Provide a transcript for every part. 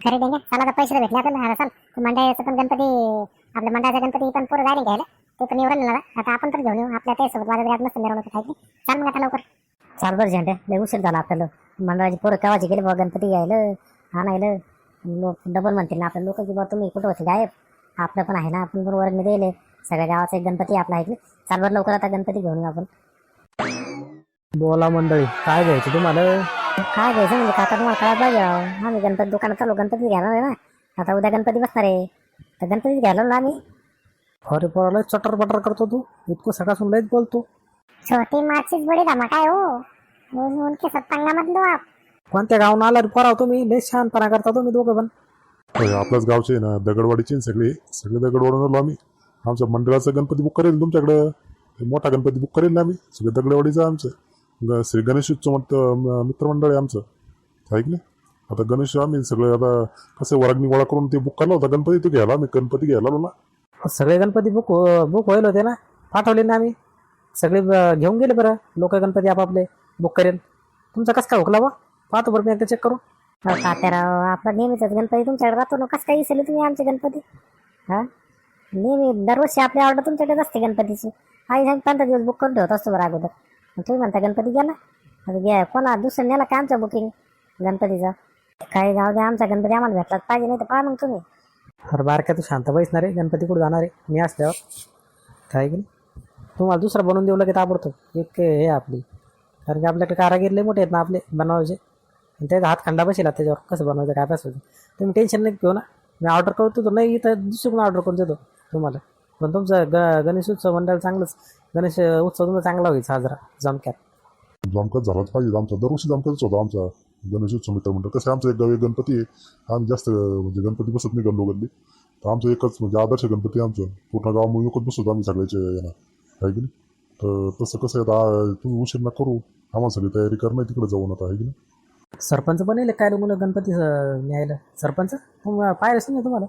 खरे देंगे चला तर पैसे तर भेटले आपल्याला आता चल मंडळाचा पण गणपती आपल्या मंडळाचा गणपती पण पोरं जायला घ्यायला ते पण निवडलं ना आता आपण तर घेऊन येऊ आपल्या त्यासोबत माझ्या घरात मस्त मिरवणूक खायची चाल मग आता लवकर चाल बरं झेंडे लय उशीर झाला आपल्याला मंडळाची पोरं केव्हाची गेले बाबा गणपती घ्यायला आणायला लोक डबल म्हणतील ना आपल्या लोक की बाबा तुम्ही कुठं होते गायब आपलं पण आहे ना आपण पण वर्गणी दिले सगळ्या गावाचा एक गणपती आपला आहे की चाल बरं लवकर आता गणपती घेऊन येऊ आपण बोला मंडळी, काय घ्यायचं तुम्हाला? काय घ्यायचं म्हणजे काका तुम्हाला कळा पाहिजे आम्ही गणपती दुकानात चालू गणपती घ्यायला आहे ना आता उद्या गणपती बसणार आहे तर गणपती घ्यायला ना आम्ही अरे पोराला चटर बटर करतो तू इतकं सकाळसून लयच बोलतो. छोटी माचीच बडी धमाका है हो उनके साथ पंगा मत लो आप कोणत्या गावून आला रे पोराव तुम्ही? लय शहाणपणा करता तुम्ही दोघं पण. होय, आपल्याच गावचे आहे ना दगडवाडीचे आहे सगळे दगडवाडून आलो आम्ही. आमच्या मंडळाचा गणपती बुक करेल तुमच्याकडं मोठा गणपती बुक करेल ना आम्ही सगळे दगडवाडीचं आमचं श्री गणेश उत्सव मित्रमंडळ आहे आमचं आहे की नाही. आता गणेश आम्ही सगळे आता कसं वर्गणी गोळा करून ते बुक करला होता गणपती तो घ्यायला आम्ही गणपती घ्यायला आलो ना. सगळे गणपती बुक होईल होते ना, पाठवले ना आम्ही सगळे घेऊन गेले बरं लोक गणपती आपापले बुक करेल. तुमचा कसं काय हुकला बा पाहतो बरं मी एकदा चेक करू. तात्याराव आपला नेहमीच गणपती तुमच्याकडे राहतो ना कसं काय विसरले तुम्ही आमचे गणपती हा नेहमी दरवर्षी आपली ऑर्डर तुमच्याकडेच असते गणपतीची आई सांग 15 दिवस बुक करून ठेवत असतो बरं अगोदर तुम्ही म्हणता गणपती गेला आता घ्या कोणा दुसरं नेला काय आमचं बुकिंग गणपतीचं काही जाऊ द्या आमचा गणपती आम्हाला भेटलाच पाहिजे नाही तर पहा मग तुम्ही. अरे बारक्या तू शांत बसणार आहे गणपती कुठं जाणार आहे मी असल्यावर काय की नाही. तुम्हाला दुसरा बनवून देऊ लगेच आवडतो एक हे आपली कारण की आपल्याकडे कारागीर लय मोठे आहेत ना आपले बनवायचे आणि त्याचा हात खंडा बसेल त्याच्यावर कसं बनवायचं काय पास तुम्ही टेन्शन नाही घेऊ ना. मी ऑर्डर करतो तर नाही तर दुसरीकडून ऑर्डर करून देतो तुम्हाला. पण तुमचं गणेश उत्सव मंडळ चांगलंच गणेश उत्सव तुमचा चांगला होईल साजरा जमक्यात. जमकत झालाच पाहिजे आमचा दरवर्षी जमकतच होता आमचा गणेश उत्सव मित्रमंडळ. कसं आमचं एक गाव एक गणपती आहे आम्ही जास्त म्हणजे गणपती बसत नाही गल्लो गल्ली तर आमचं एकच म्हणजे आदर्श गणपती आमचं पूर्ण गाव मिळून एकच बसवतो आम्ही सगळ्याचे येणार आहे की नाही. तर तसं कसं आहे आता तुम्ही उशीर ना करू आम्हाला सगळी तयारी करणं तिकडे जाऊन आता आहे की नाही. सरपंच पण येईल काय मुलं गणपती न्यायला सरपंच पाहिलंच नाही तुम्हाला.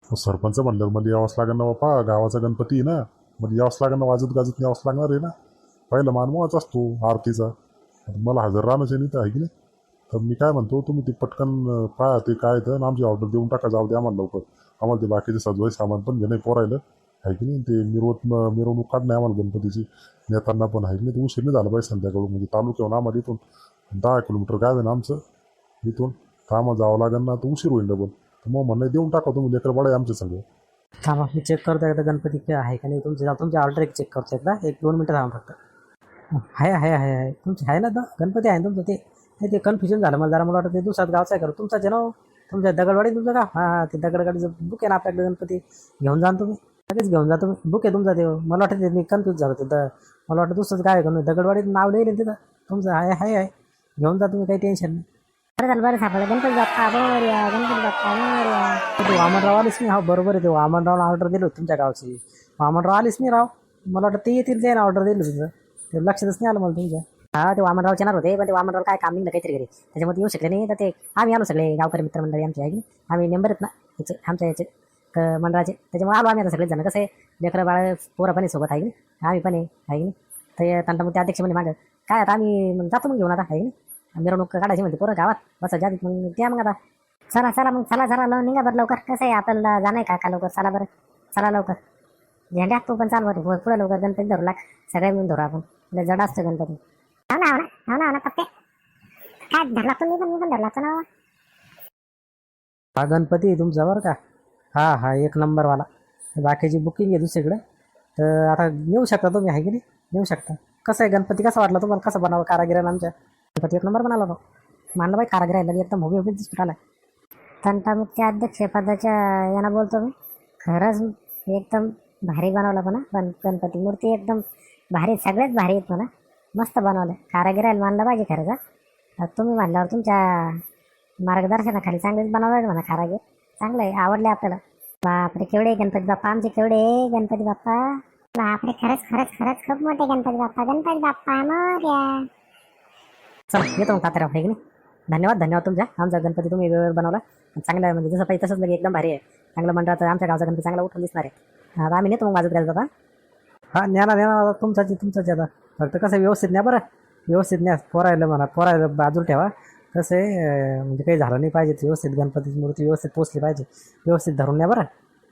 सरपंच म्हणल्यावर मध्ये यावंच लागेल ना बापा गावाचा गणपती आहे ना मध्ये यावंच लागेल ना वाजत गाजत यावंच लागणार आहे ना. पहिला मानवाच असतो आरतीचा मला हजर राहणंच आहे नाही तर आहे की नाही. तर मी काय म्हणतो तुम्ही ते पटकन पाहा ते काय तर आमची ऑर्डर देऊन टाका जाऊ द्या आम्हाला लवकर आम्हाला ते बाकीचे सजवाय सामान पण घेणं पोरायला आहे की नाही. ते मिरवणूक काढणं आम्हाला गणपतीची नेताना पण आहे की नाही. ते उशीर नाही झालं पाहिजे संध्याकाळून म्हणजे तालुक्यावर आम्हाला इथून 10 किलोमीटर गाव आहे ना आमचं इथून तर आम्हाला जावं लागेल ना तर उशीर होईल डबल तर मग म्हणणं देऊन टाका तुम्ही लेकर बडे आमचे सगळे. थांबा मी चेक करतो एकदा गणपती काय आहे का नाही तुमची ऑर्डर एक चेक करतो एकदा 1-2 मिनटं थांबा फक्त. आहे तुमची आहे ना गणपती आहे तुमचं ते नाही ते कन्फ्युजन झालं मला जरा मला वाटतं ते दुसऱ्याच गावचं आहे करू तुमचा जनाव तुमच्या दगडवाडी तुमचं का हां ते दगडवाडीचं बुक आहे ना आपल्याकडे गणपती घेऊन जा तुम्ही लगेच घेऊन जा तुम्ही बुक आहे तुमचा ते मला वाटतं ते मी कन्फ्यूज झालं ते मला वाटतं दुसरंच काय आहे का दगडवाडीत नाव लिहिलं तिथं तुमचं आहे घेऊन जा तुम्ही काही टेन्शन नाही. बरं सापडलं गणपती बाप्पा मोरया गणपती बाप्पा मोरया ते वामनराव आलीच नाही हा बरोबर आहे ते वामनरावला ऑर्डर दिली होती तुमच्या गावची वामनराव आलीच नाही राव मला वाटतं ते येतील ते ऑर्डर दिली तुमचं ते लक्षातच नाही आलं मला तुमच्या. हा ते वामनराव येणार होते पण ते वामनराव काय काम निघलं काहीतरी घरी त्याच्यामध्ये येऊ शकले नाही तर ते आम्ही आलो सगळे गावकरी मित्रमंडळी आमचे आहे की आम्ही मेंबर आहेत ना याचे आमच्या याचे मंडळाचे त्याच्यामुळे आलो आम्ही आता सगळेच जण कसं आहे लेकरं बाळ पोरं पण आहे सोबत आहे की आम्ही पण आहे की तर तंटामुक्ती अध्यक्ष म्हणजे मागं काय आता आम्ही जातो मग घेऊन आता आहे की मिरवणूक काढायची म्हणते पोरं गावात बस जातीत मग त्या मग आता चला मग चला निघा बरं लवकर कसं आहे आपल्याला जाणं आहे का लवकर चला बरं चला लवकर झेंड्या तू पण चाल बरं पुढे लवकर गणपती धरू लाग सगळे मिळून धरू आपण जड असतं गणपती. हो ना पप्पे काय धरला तुम्ही पण धरला ना. हा गणपती आहे तुमचा बरं का हा 1 नंबरवाला बाकीची बुकिंग आहे दुसरीकडे तर आता नेऊ शकता तुम्ही आहे की नाही नेऊ शकता. कसं आहे गणपती कसा वाटला तुम्हाला कसं बनावं कारागिराला आमच्या गणपती 1 नंबर बनाला तो मानलं बाई कारागिरायला एकदम उभी दिसत आला. तंटामुक्ती अध्यक्षपदाच्या यांना बोलतो मी खरंच एकदम भारी बनवलं पण गणपती मूर्ती एकदम भारी सगळेच भारी आहेत म्हणा मस्त बनवलं कारागिरायला मानलं पाहिजे खरंच. तुम्ही मानल्यावर तुमच्या मार्गदर्शनाखाली चांगलेच बनवलं म्हणा कारागीर चांगलं आहे आवडले आपल्याला. बापरे केवढे गणपती बाप्पा आमचे केवढे गणपती बाप्पा बापरे खरंच खूप मोठे गणपती बाप्पा मोरया. चला येतो मग तात्याराव आहे की नाही. धन्यवाद तुमच्या आमचा गणपती तुम्ही वेळेवर बनवला चांगला म्हणजे जसं पाहिजे तसंच लगे एकदम भारी आहे चांगलं मंडळाचं आमच्या गावचा गणपती चांगला उठून दिसणार आहे. आता आम्ही नेतो मग बाजूत घ्यायला बाबा हां न्या तुमचाच आता फक्त कसं व्यवस्थित न्या बरं व्यवस्थित न्या पोरायला म्हणा पोरायला बाजूला ठेवा कसं आहे म्हणजे काही झालं नाही पाहिजे व्यवस्थित गणपतीची मूर्ती व्यवस्थित पोचली पाहिजे व्यवस्थित धरून न्या बरं.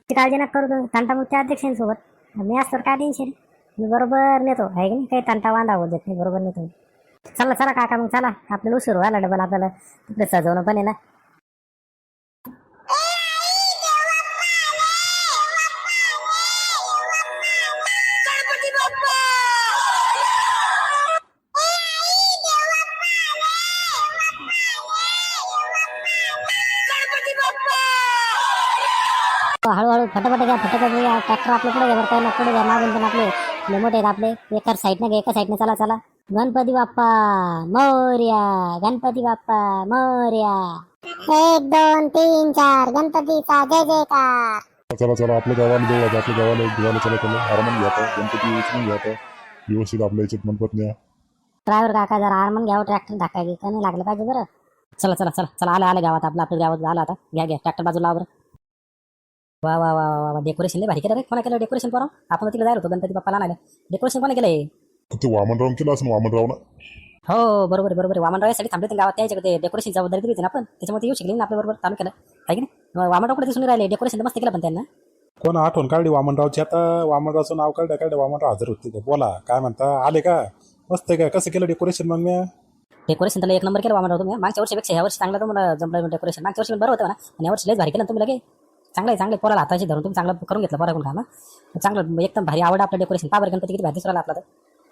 ती काळजी नका करू तंटामुक्ती अध्यक्षांसोबत मी असतो काय टेन्शन मी बरोबर नेतो आहे की नाही काही तंटा वांदा होत देत नाही बरोबर नेतो. चला चला काका मग चला आपल्याला उशीर व्हायला डबल आपल्याला तिकडे सजवणं पण आहे ना. हळूहळू फटाफट घ्या फटाफट घ्या ट्रॅक्टर आपल्या पुढे घ्या बरं पुढे घ्या मागून पण आपले लय मोठे आहेत आपले एका साईडने घ्या एका साईडने चला चला. गणपती बाप्पा मोरया गणपती बाप्पा मोरया 1 2 3 4 गणपतीचा जय जयकार. चला चला आपल्या गावाला जवळ आपल्या गावाला चला चला आरामाने घ्या आता. गणपती उचलून घ्या आता. व्यवस्थित आपल्या याच्यात मनपत न्या. ड्रायव्हर काका जरा आरामात घ्यावं ट्रॅक्टर ढाकायला का नाही लागलं पाहिजे बरं. चला चला चला चला आलं गावात आपल्या गावात झालं आता घ्या घ्या ट्रॅक्टर बाजूला बरं. वा वा वा वा वा डेकोरेशन लय भारी केलं रे. कोणा केलं डेकोरेशन पोरा आपण तिकडे जायला होतो गणपती बाप्पाला आणायला डेकोरेशन कोणा केलंय. ते वामनराव केलं असं वामनराव ना. हो बरोबर बरोबर वामनराव यासाठी थांबले गावात त्याच्याकडे डेकोरेशन जबाबदारी दिली होती ना आपण त्याच्यामुळे येऊ शकले ना आपल्या बरोबर चालू केलं आहे की नाही. वामनराव कुठे दिसून राहिले डेकोरेशन मस्त केलं पण त्यांना. कोण आठवण काढली वामनरावची आता वामनरावचं नाव काढलं वामनराव हजर होते ते. बोला काय म्हणता आले का मस्त आहे का कसं केलं डेकोरेशन मग मी. डेकोरेशन त्याला 1 नंबर केलं वामनराव तुम्ही मागच्या वर्षीपेक्षा ह्या वर्षी चांगलं तुम्हाला जमलं डेकोरेशन. मागच्या वर्षी बरं होतं ना आणि या वर्षी लयच भारी केलं तुम्ही लगे चांगले पोराला हाताशी धरून तुम्ही चांगलं करून घेतलं पोराकडून काम चांगलं एकदम भारी आवड आपलं डेकोरेशन का बरं गणपती किती भारी दिसू राहिला आपला.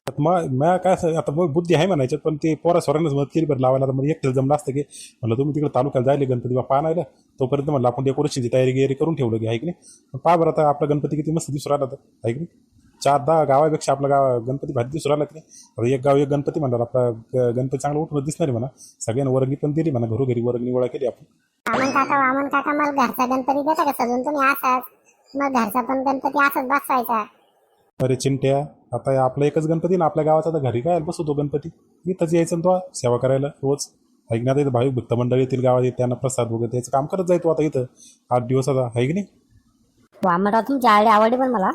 तर मग काय असं आता मग बुद्धी आहे म्हणायच्यात पण ते पोरा स्वरांनाच मदत केली बरं लावायला. तर मला एकटेच जमलं असतं की म्हणलं तुम्ही तिकडे तालुक्याला जायले गणपती बाप्पा आणायला तोपर्यंत म्हणलं आपण डेकोरेशनची तयारी करून ठेवलं की आहे की नाही. पहा बरं आता आपला गणपती किती मस्त दिसू राहिला तर आहे की नाही. 4-10 गावापेक्षा आपला गाव गणपती भारी दिसू राहिला की नाही. एक गाव एक गणपती म्हणणार आपला गणपती चांगला उठून दिसणार आहे म्हणा. सगळ्यांना वर्गणी पण दिली म्हणा घरोघरी वर्गणी गोळा केली आपण. वामन काका मला घरचा गणपती देता का सजून तुम्ही असाच मग घरचा पण गणपती असाच बसवायचा. अरे चिंट्या आता आपला एकच गणपती ना आपल्या गावाचा तर घरी काय बसवतो गणपती इथंच यायचं तो सेवा करायला रोज ऐकण्यात येतं. भाविक भक्त मंडळी येतील गावात येत त्यांना प्रसाद वगैरे त्याचं काम करत जायतो आता इथं 8 दिवस आता आहे की नाही. वामनराव तुमची आयडिया आवडली पण मला.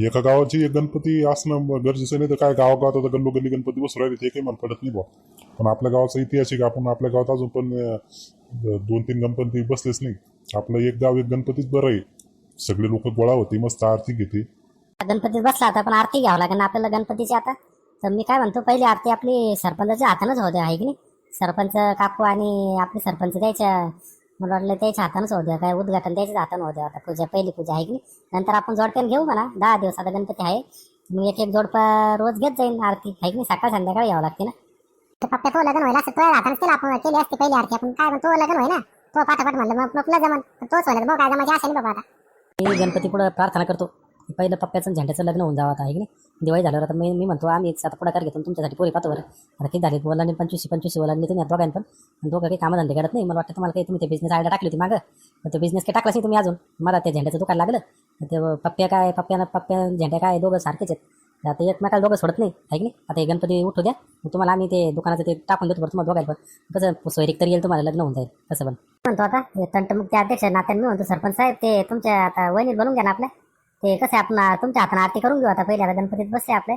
एका गावाची एक गणपती असणं गरजेचं नाही तर काय गावागावात आता गल्लोगल्ली गणपती बसू राहिले ते काही मला पडत नाही बा. पण आपल्या गावाचा इतिहास आहे का आपण आपल्या गावात अजून पण 2-3 गणपती बसलेच नाही. आपलं एक गाव एक गणपतीच बरं आहे. सगळे लोक गोळा होते मस्त आरती घेते. गणपती बसला आता पण आरती घ्यावं लागेल ना आपल्याला गणपतीची आता. तर मी काय म्हणतो पहिली आरती आपली सरपंचाच्या हातानंच होते आहे की नाही. सरपंच काकू आणि आपले सरपंच द्यायच्या मला वाटलं त्याच्या हातानंच होत्या काय उद्घाटन त्याच्याच हातानं होत्या आता पहिली पूजा आहे की नाही. नंतर आपण जोडप्याला घेऊ म्हणा 10 दिवस आता गणपती आहे मग एक जोडपा रोज घेत जाईल आरती आहे की नाही. सकाळ संध्याकाळी यावं लागते ना. तर पप्पा तो लग्न व्हायला असं तो हातानेच केलं आपण केली असते पहिली आरती आपण काय तो लग्न व्हाय ना तो पाठापाठ म्हणलं मग तुला जमन तोच व्हायला मग काय जमायची आशा नाही बाबा आता. मी गणपती पुढे प्रार्थना करतो पहिलं पप्प्याचं झेंड्याचं लग्न होऊन जावं आता आहे की नाही. दिवाळी झाल्यावर आता मी म्हणतो आम्ही आता पुढाकार घेतो तुमच्यासाठी पोरी पाहतो बरं. आता किती झाले बोलाने 25 ओलांडले तुम्ही दोघांनी पण दोघं काही कामधंदे करत नाही. मला वाटतं तुम्हाला काही तुम्ही ते बिझनेस आयडिया टाकली होती मागं पण ते बिझनेस काही टाकलाच नाही तुम्ही अजून. मला ते झेंड्याचं दुकान लागलं ते पप्प्या झेंड्या काय दोघं सारखेच आहेत. आता एकमेकाला दोघं सोडत नाही आहे की नाही. आता हे गणपती उठू द्या मग तुम्हाला आम्ही ते दुकानाचं ते टाकून देतो बरं तुम्हाला दोघायला पण कसं सोयरीक तरी येईल तुम्हाला लग्न होऊन जाईल कसं पण. म्हणतो आता तंटमुक्ती अध्यक्ष नात्याने मी म्हणतो सरपंच साहेब ते तुमच्या आता वहिनीत बनवून घ्या ना आपल्या ते कसं आपण तुमच्या हाताने आरती करून घेऊ आता पहिले आता गणपतीत बसले आपले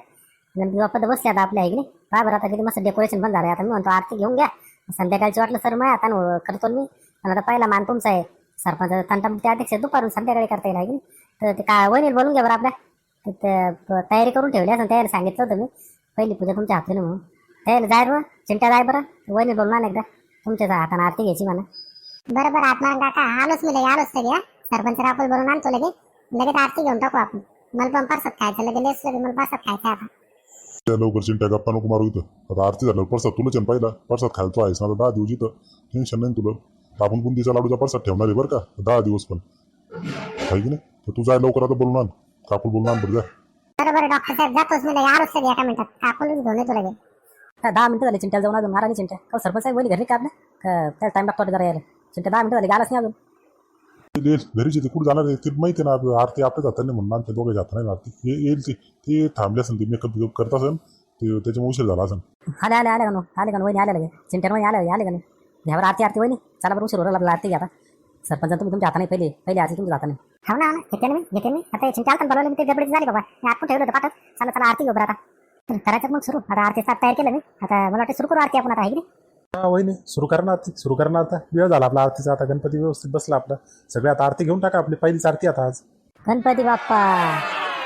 गणपती बाप्पा तर बसले आता आपल्या आहे की नाही. काय बरं आता किती मस्त डेकोरेशन पण झालं आता मी म्हणतो आरती घेऊन घ्या संध्याकाळची वाटलं सर माझ्या हातानं करतो मी. पण आता पहिला मान तुमचा आहे सरपंच तंटमुक्ती अध्यक्ष दुपारून संध्याकाळी करता येईल आहे की नाही. तर ते काय वहिनीत बोलून घ्या बरं आपल्या तयारी करून ठेवली असं तयारी सांगितलं होतं मी पहिली पूजा तुमच्या हाताने म्हणून तयारी जाय बरं चिंता जाय बरं वहिनीत बोलून ना एकदा तुमच्या हाताने आरती घ्यायची म्हणा. बरोबर आत्मा काका आलोच मी लगे आलोच तरी सरपंच आपण बोलून आणतो लगेच आरती घेऊन टाकू आपण. मला पण परसाद खायचं लगेच मला परसाद खायचं आता. त्या लवकर चिंट्या गप्पा नको मारू इथं. आता आरती झाल्यावर प्रसाद तुला छान पाहिला प्रसाद खायला तो आहेस ना 10 दिवस इथं टेन्शन नाही तुला. आपण बुंदीचा लाडूचा प्रसाद ठेवणार आहे बरं का 10 दिवस पण आहे की नाही. तर तू जाय लवकर आता बोलून आण कापूर बोलून आण बरं जा. बरोबर डॉक्टर साहेब जातोच मी लगे आलोच तरी एका मिनिटात कापूनच घेऊन येतो लगे. 10 मिनिटं झाली चिंट्या जाऊन अजून मारा चिंट्या का सरपंच साहेब वहिनी घरी का आपल्या त्याला टाइम लागतो जरा यायला. चिंट्या 10 मिनिटं झाली गालाच नाही अजून. घरीच येते कुठं जाणार आहे ते माहिती आहे ना. आरती आपल्याच हाताने म्हणून आमच्या दोघांच्या हाताने आरती येईल ते थांबले असेल ते मेकअप करत असेल ते त्याच्यामुळे उशीर झाला असेल. आले का वहिनी आले लगे चिंट्या वहिनी आले का नाही. ह्यावर आरती वहिनी चला बरं उशीर होईल आरती घ्या आता. सरपंच तुम्ही तुमच्या हाताने पहिली आरती तुमच्या हाताने. हो ना घेते मी आता चिंता पण बोलवलं ते गडबडीत झाली बाबा आपण ठेवलं होतं पाठच. चला आरती घेऊ बरं आता करायचं मग सुरू आता आरती तयार केलं मी आता मला वाटतं सुरू करू आरती आपण आता आहे की नाही. हा वहिनी सुरू करणार आरती सुरू करणार आता वेळ झाला आपला आरतीचा आता गणपती व्यवस्थित बसला आपला सगळे आता आरती घेऊन टाका आपली पहिलीच आरती आता आज गणपती बाप्पा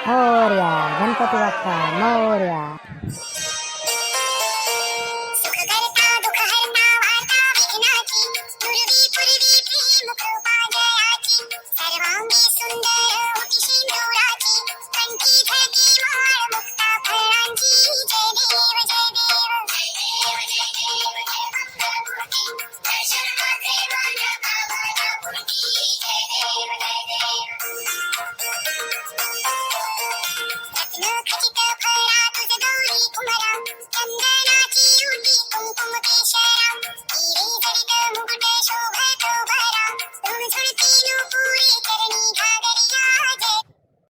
मोरया, गणपती बाप्पा मोरया.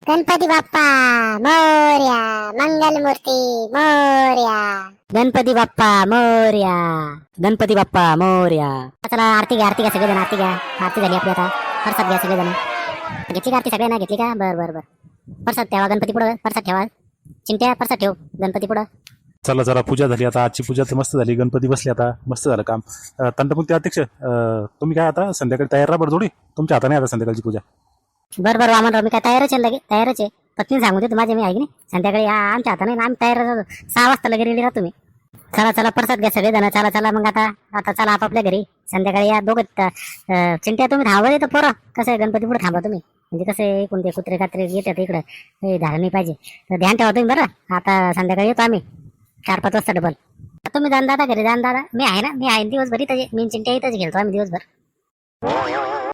गणपती बाप्पा मोरया, मंगलमूर्ती मोरया. गणपती बाप्पा मोरया, गणपती बाप्पा मोरया. चला आरती घ्या सगळेजण आरती घ्या. आरती झाली आपली आता. प्रसाद घ्या सगळेजण. घेतली का आरती सगळ्यांना घेतली का? बर प्रसाद ठेवा गणपती पुढं. प्रसाद ठेवा. चिंट्या प्रसाद ठेव गणपती पुढं. चला पूजा झाली आता आजची पूजा तर मस्त झाली गणपती बसले आता मस्त झालं काम तंटमुक्ती अध्यक्ष तुम्ही काय आता संध्याकाळी तयार राहा बरं थोडी तुमच्या हाताने आता संध्याकाळची पूजा बरं वामनराव मी काय तयारच आहे लगे तयारच आहे. पत्नी सांगू दे माझे मी आहे की नाही संध्याकाळी आमच्या हाताने आम्ही तयार 6 वाजता लगे रेडी राहा तुम्ही. चला प्रसाद घ्या सगळेजण. चला मग आता चला आपापल्या घरी. संध्याकाळी या दोघं चिंट्या तुम्ही धावा येतो पोरं कसं आहे गणपती पुढे थांबा तुम्ही म्हणजे कसं आहे कोणते कुत्रे कात्रे येतात इकडं झालं नाही पाहिजे तर ध्यान ठेवा तुम्ही बरं. आता संध्याकाळी येतो आम्ही 4-5 वाजता डबल. तुम्ही जाण दादा घरी जाण दादा मी आहे ना मी आहे दिवसभर इथं मी चिंट्या इथंच घेतो आम्ही दिवसभर.